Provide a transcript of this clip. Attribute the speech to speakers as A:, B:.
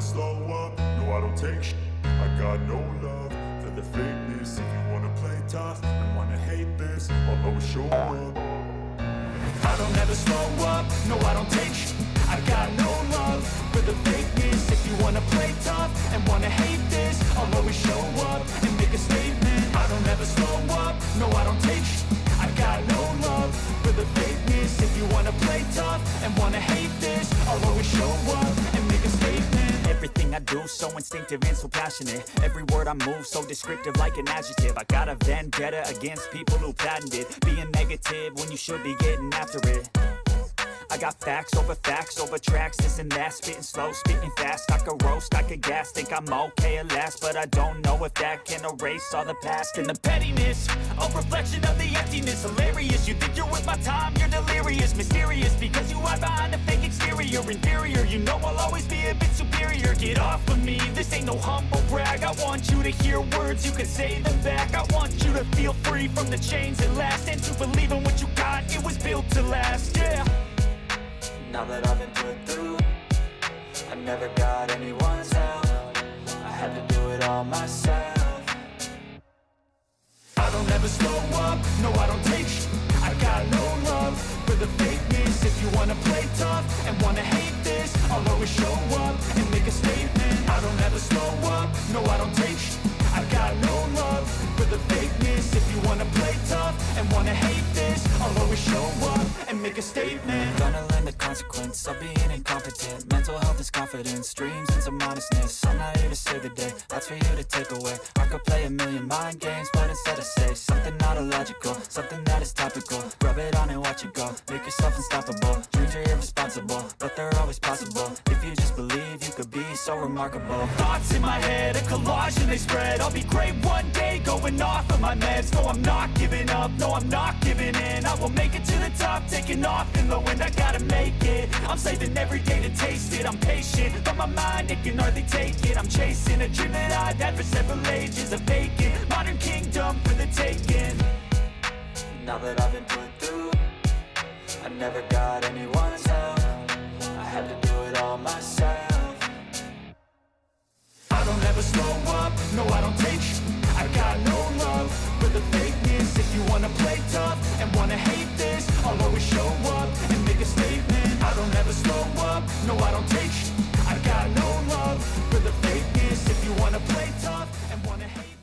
A: slow up, no I don't take shit. I got no love for the fakeness. If you wanna play tough and wanna hate this, I'll always show up. I don't ever slow up, no I don't take shit. I got no love for the fakeness. If you wanna play tough and wanna hate this, I'll always show up and make a statement. I don't ever slow up, no I don't take shit. I got no love for the fakeness. If you wanna play tough and wanna hate this, I'll always show up and make a statement.
B: Everything I do so instinctive and so passionate. Every word I move so descriptive like an adjective. I got a vendetta against people who patented being negative when you should be getting after it. I got facts over tracks, this and that. Spitting slow, spitting fast. I could roast, I could gas. Think I'm okay at last, but I don't know if that can erase all the past. And the pettiness, a reflection of the emptiness. Hilarious, you think you're worth my time, you're delirious. Mysterious, because you hide behind a fake exterior. Inferior, you know I'll always be a bit superior. Get off of me, this ain't no humble brag. I want you to hear words, you can say them back. I want you to feel free from the chains that last, and to believe in what you got, it was built to last, yeah.
C: Now that I've been put through, I never got anyone's help. I had to do it all myself.
A: I don't ever slow up, no I don't take shit. I got no love for the fakeness. If you wanna play tough and wanna hate this, I'll always show up and make a statement. I don't ever slow up, no I don't take shit. I got no love for the fakeness. If you wanna play tough and wanna hate this, I'll always show up and make a statement.
C: Gonna learn the consequence of being incompetent. Mental health is confidence, dreams and some honestness. I'm not here to save the day, that's for you to take away. I could play a million mind games, but instead I say something not illogical, something that is topical. Rub it on and watch it go, make yourself unstoppable. Dreams are irresponsible, but they're always possible. If you just believe, you could be so remarkable.
B: Thoughts in my head, a collage and they spread. I'll be great one day, going off of my meds. No, I'm not giving up, no, I'm not giving in. I will make it to the top, taking off in the wind. I gotta make it, I'm saving every day to taste it. I'm patient, but my mind, it can hardly take it. I'm chasing a dream that I've had for several ages. A vacant, modern kingdom for the taking.
C: Now that I've been put through, I never got anyone's help. I had to do it all myself.
A: I don't ever slow up, no I don't take shit. I got no love for the fakeness. If you wanna play tough and wanna hate this, I'll always show up and make a statement. I don't ever slow up, no I don't take shit. I got no love for the fakeness. If you wanna play tough and wanna hate